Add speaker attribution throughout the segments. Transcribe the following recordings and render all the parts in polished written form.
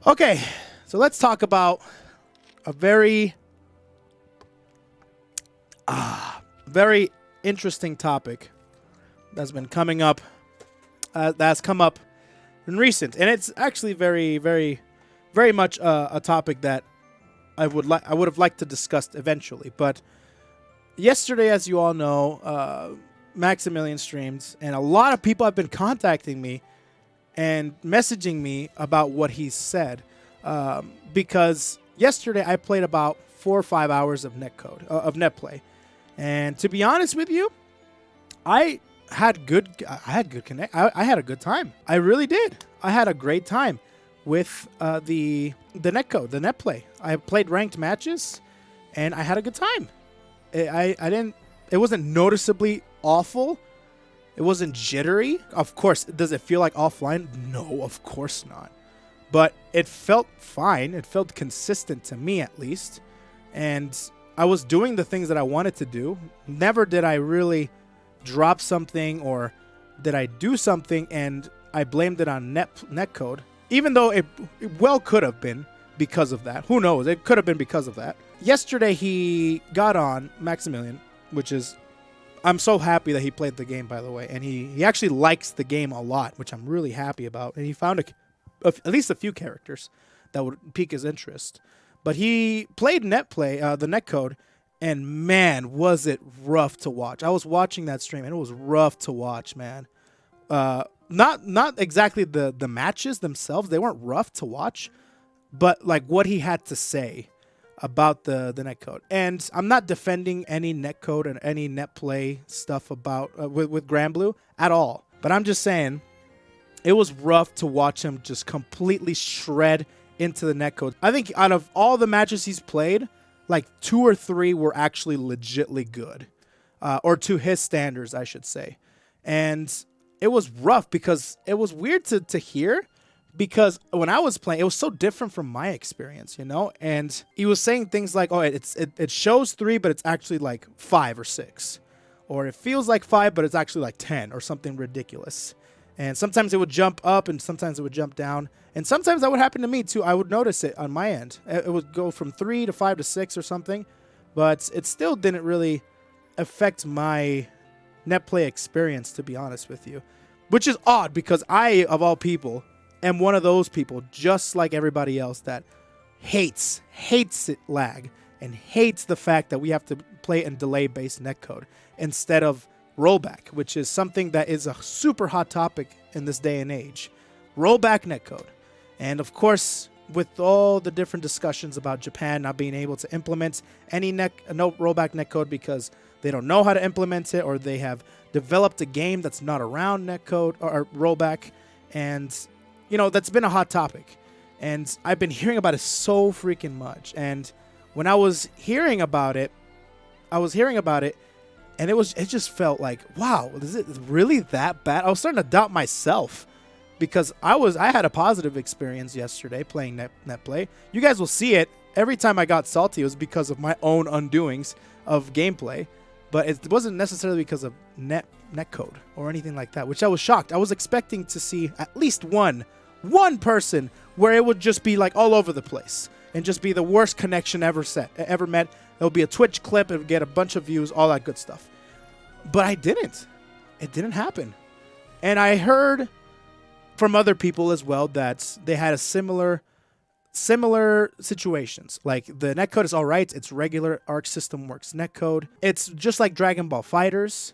Speaker 1: Okay, so let's talk about a very interesting topic that's been coming up, that's come up in recent, and it's actually very much a topic that I would have liked to discuss eventually. But yesterday, as you all know, Maximillian streamed, and a lot of people have been contacting me and messaging me about what he said, because yesterday I played about 4 or 5 hours of netcode of netplay, and to be honest with you, I had connect. I had a good time. I really did. I had a great time with the netcode, the netplay. I played ranked matches, and I had a good time. I didn't. It wasn't noticeably awful. It wasn't jittery. Of course, does it feel like offline? No, of course not. But it felt fine. It felt consistent to me, at least. And I was doing the things that I wanted to do. Never did I really drop something or did I do something and I blamed it on netcode. Even though it well could have been because of that. Who knows? It could have been because of that. Yesterday, he got on Maximillian, which is... I'm so happy that he played the game, by the way, and he actually likes the game a lot, which I'm really happy about. And he found at least a few characters that would pique his interest. But he played netplay, the netcode, and man, was it rough to watch. I was watching that stream, and it was rough to watch, man. Not exactly the matches themselves; they weren't rough to watch, but like what he had to say about the netcode. And I'm not defending any netcode and any netplay stuff about with Granblue at all. But I'm just saying it was rough to watch him just completely shred into the netcode. I think out of all the matches he's played, like 2 or 3 were actually legitly good. Or to his standards, I should say. And it was rough because it was weird to hear. Because when I was playing, it was so different from my experience, you know? And he was saying things like, oh, it shows 3, but it's actually like 5 or 6. Or it feels like 5, but it's actually like 10 or something ridiculous. And sometimes it would jump up and sometimes it would jump down. And sometimes that would happen to me too. I would notice it on my end. It would go from 3 to 5 to 6 or something. But it still didn't really affect my netplay experience, to be honest with you. Which is odd because I, of all people... am one of those people, just like everybody else, that hates it lag and hates the fact that we have to play in delay-based netcode instead of rollback, which is something that is a super hot topic in this day and age. Rollback netcode. And of course, with all the different discussions about Japan not being able to implement any no rollback netcode because they don't know how to implement it, or they have developed a game that's not around netcode or rollback, and you know, that's been a hot topic, and I've been hearing about it so freaking much. And when I was hearing about it, and it just felt like, wow, is it really that bad? I was starting to doubt myself because I had a positive experience yesterday playing netplay. You guys will see it every time I got salty. It was because of my own undoings of gameplay, but it wasn't necessarily because of netcode or anything like that, which I was shocked. I was expecting to see at least one person where it would just be like all over the place and just be the worst connection ever met. It'll be a Twitch clip, it would get a bunch of views, all that good stuff. But I didn't. It didn't happen. And I heard from other people as well that they had a similar situations. Like the netcode is all right. It's regular Arc System Works netcode. It's just like Dragon Ball FighterZ,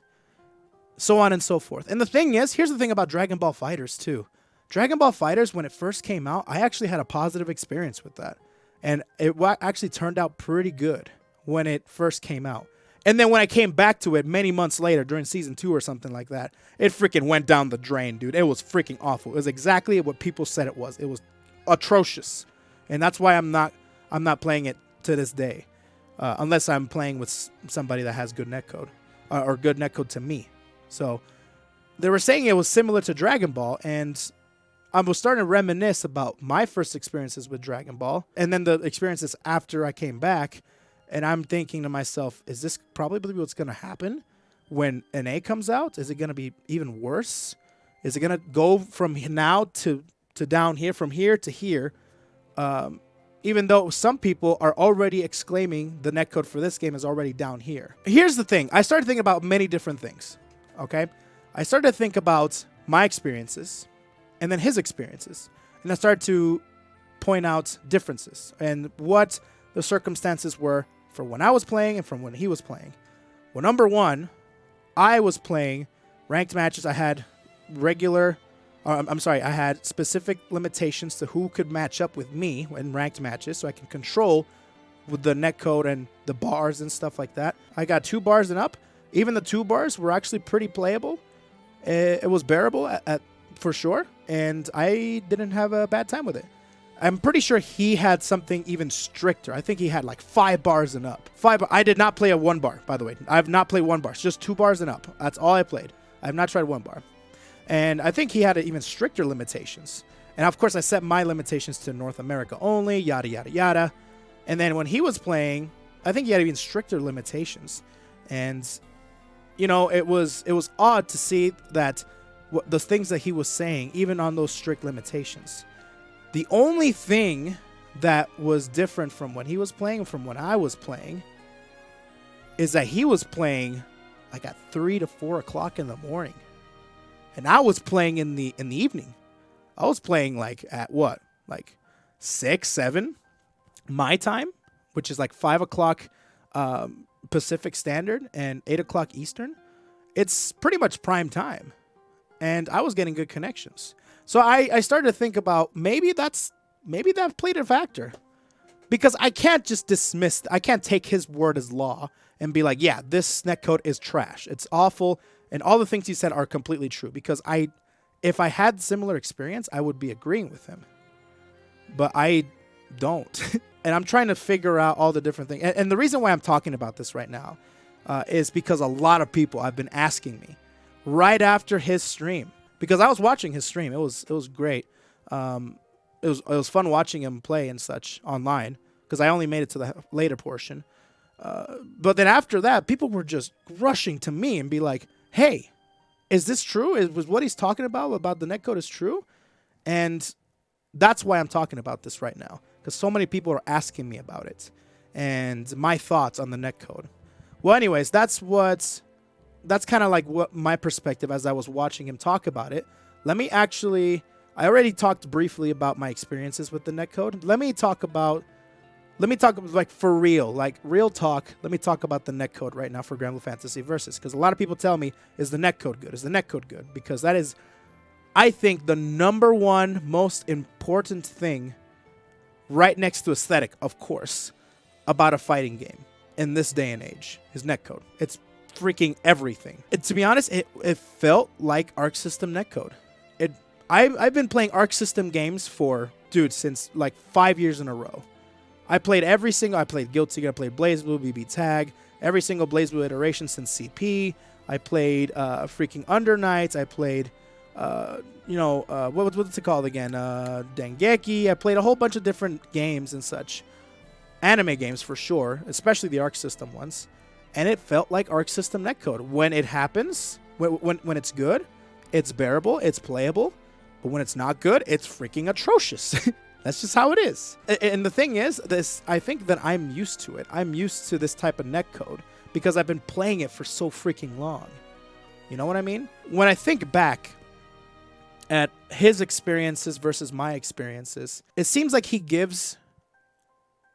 Speaker 1: so on and so forth. And the thing is, here's the thing about Dragon Ball FighterZ too. Dragon Ball FighterZ, when it first came out, I actually had a positive experience with that. And it actually turned out pretty good when it first came out. And then when I came back to it many months later, during Season 2 or something like that, it freaking went down the drain, dude. It was freaking awful. It was exactly what people said it was. It was atrocious. And that's why I'm not playing it to this day. Unless I'm playing with somebody that has good netcode. Or good netcode to me. So, they were saying it was similar to Dragon Ball, and I was starting to reminisce about my first experiences with Dragon Ball, and then the experiences after I came back, and I'm thinking to myself, is this probably what's going to happen when NA comes out? Is it going to be even worse? Is it going to go from now to down here, from here to here, Even though some people are already exclaiming the netcode for this game is already down here. Here's the thing. I started thinking about many different things, okay? I started to think about my experiences and then his experiences. And I started to point out differences and what the circumstances were for when I was playing and from when he was playing. Well, number one, I was playing ranked matches. I had I had specific limitations to who could match up with me in ranked matches, so I can control with the netcode and the bars and stuff like that. I got 2 bars and up. Even the 2 bars were actually pretty playable. It was bearable for sure, and I didn't have a bad time with it. I'm pretty sure he had something even stricter. I think he had like 5 bars and up. I did not play a 1 bar, by the way. I have not played 1 bar. It's just 2 bars and up. That's all I played. I have not tried 1 bar. And I think he had even stricter limitations. And of course, I set my limitations to North America only, yada, yada, yada. And then when he was playing, I think he had even stricter limitations. And, you know, it was odd to see that the things that he was saying, even on those strict limitations. The only thing that was different from when he was playing and from when I was playing is that he was playing like at 3 to 4 o'clock in the morning. And I was playing in the evening. I was playing like at what? Like 6, 7 my time, which is like 5 o'clock Pacific Standard and 8 o'clock Eastern. It's pretty much prime time. And I was getting good connections. So I started to think about maybe that played a factor. Because I can't just dismiss, I can't take his word as law and be like, yeah, this netcode is trash. It's awful. And all the things he said are completely true. Because if I had similar experience, I would be agreeing with him. But I don't. And I'm trying to figure out all the different things. And the reason why I'm talking about this right now is because a lot of people have been asking me right after his stream. Because I was watching his stream. It was great. It was fun watching him play and such online. Because I only made it to the later portion. But then after that, people were just rushing to me and be like, hey, is this true? Was what he's talking about the netcode is true? And that's why I'm talking about this right now. Because so many people are asking me about it. And my thoughts on the netcode. Well, anyways, that's kind of like what my perspective as I was watching him talk about it. I already talked briefly about my experiences with the netcode. Let me talk like for real, like real talk. Let me talk about the netcode right now for Granblue Fantasy Versus. Because a lot of people tell me, is the netcode good? Is the netcode good? Because that is, I think, the number one most important thing right next to aesthetic, of course, about a fighting game in this day and age is netcode. It's freaking everything. To be honest, it felt like Arc System netcode. I've been playing Arc System games since like 5 years in a row. I played I played Guilty Gear, I played BlazBlue, BB Tag, every single BlazBlue iteration since CP. I played freaking Under Nights. I played, what's it called again? Dengeki. I played a whole bunch of different games and such. Anime games for sure, especially the Arc System ones. And it felt like Arc System netcode. When it happens, when it's good, it's bearable, it's playable. But when it's not good, it's freaking atrocious. That's just how it is. And the thing is, I think that I'm used to it. I'm used to this type of netcode because I've been playing it for so freaking long. You know what I mean? When I think back at his experiences versus my experiences, it seems like he gives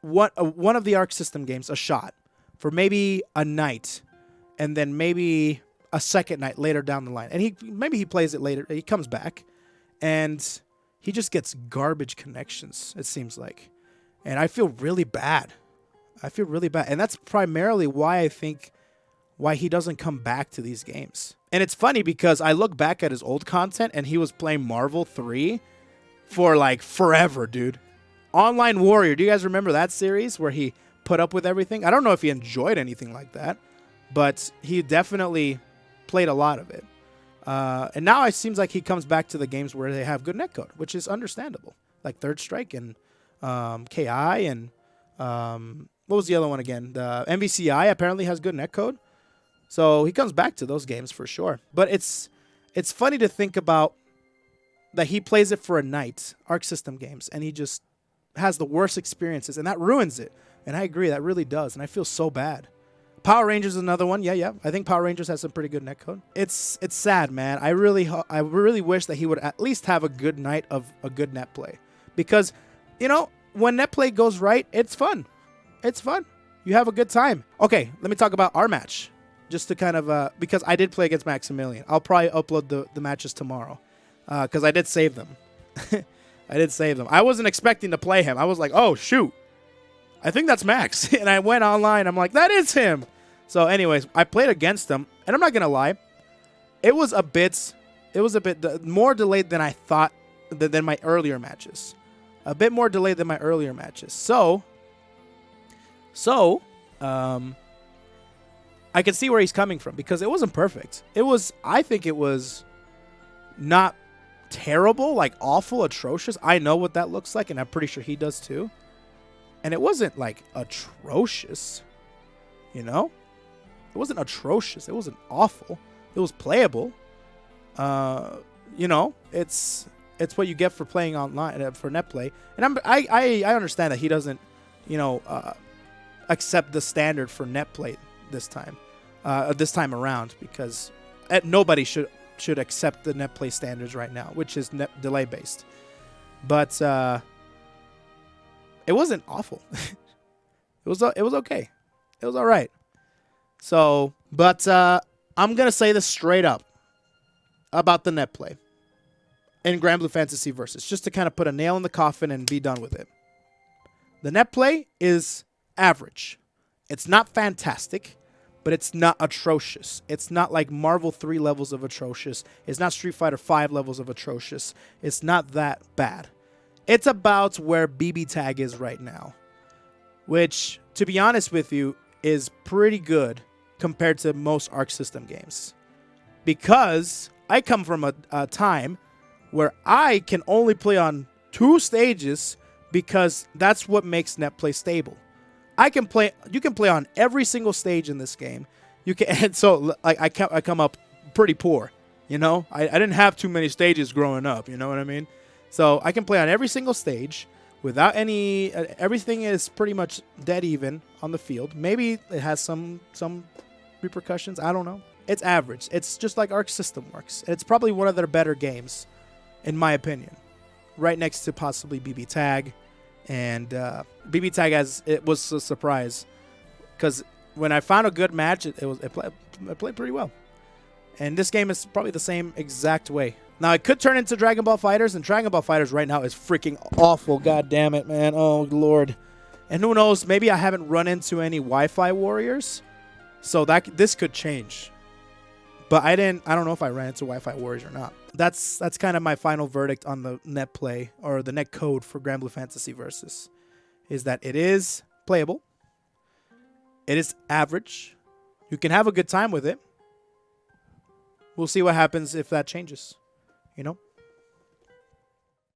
Speaker 1: one of the Arc System games a shot for maybe a night and then maybe a second night later down the line. And maybe he plays it later. He comes back and he just gets garbage connections, it seems like. And I feel really bad. And that's primarily why I think why he doesn't come back to these games. And it's funny because I look back at his old content and he was playing Marvel 3 for like forever, dude. Online Warrior. Do you guys remember that series where he put up with everything? I don't know if he enjoyed anything like that, but he definitely played a lot of it. And now it seems like he comes back to the games where they have good netcode, which is understandable. Like Third Strike and KI and what was the other one again? The MVCI apparently has good netcode. So he comes back to those games for sure. But it's funny to think about that he plays it for a night, Arc System games, and he just has the worst experiences, and that ruins it. And I agree, that really does, and I feel so bad. Power Rangers is another one. Yeah. I think Power Rangers has some pretty good netcode. It's sad, man. I really wish that he would at least have a good night of a good net play, because, you know, when net play goes right, it's fun. It's fun. You have a good time. Okay, let me talk about our match, just to kind of because I did play against Maximillian. I'll probably upload the matches tomorrow, because I did save them. I did save them. I wasn't expecting to play him. I was like, oh shoot, I think that's Max. And I went online. I'm like, that is him. So anyways, I played against him, and I'm not going to lie. It was a bit more delayed than I thought than my earlier matches. A bit more delayed than my earlier matches. So I can see where he's coming from, because it wasn't perfect. I think it was not terrible, like awful, atrocious. I know what that looks like, and I'm pretty sure he does too. And it wasn't like atrocious, you know? It wasn't atrocious. It wasn't awful. It was playable. You know, it's what you get for playing online, for net play. And I understand that he doesn't, you know, accept the standard for net play this time around, because nobody should accept the net play standards right now, which is net delay based. But it wasn't awful. It was okay. It was all right. So, but I'm gonna say this straight up about the net play in Granblue Fantasy Versus, just to kind of put a nail in the coffin and be done with it. The net play is average. It's not fantastic, but it's not atrocious. It's not like Marvel 3 levels of atrocious. It's not Street Fighter 5 levels of atrocious. It's not that bad. It's about where BB Tag is right now, which, to be honest with you, is pretty good compared to most Arc System games. Because I come from a time where I can only play on 2 stages, because that's what makes net play stable. You can play on every single stage in this game. You can, and so like I come up pretty poor, you know? I didn't have too many stages growing up, you know what I mean? So I can play on every single stage without any everything is pretty much dead even on the field. Maybe it has some repercussions, I don't know. It's average. It's just like Arc System works. It's probably one of their better games, in my opinion. Right next to possibly BB Tag. And BB Tag, it was a surprise, because when I found a good match, it played pretty well. And this game is probably the same exact way. Now, it could turn into Dragon Ball FighterZ, and Dragon Ball FighterZ right now is freaking awful. God damn it, man. Oh, Lord. And who knows, maybe I haven't run into any Wi-Fi warriors, so this could change. But I don't know if I ran into Wi-Fi warriors or not. That's kind of my final verdict on the net play, or the net code for Granblue Fantasy Versus, is that it is playable. It is average. You can have a good time with it. We'll see what happens if that changes, you know?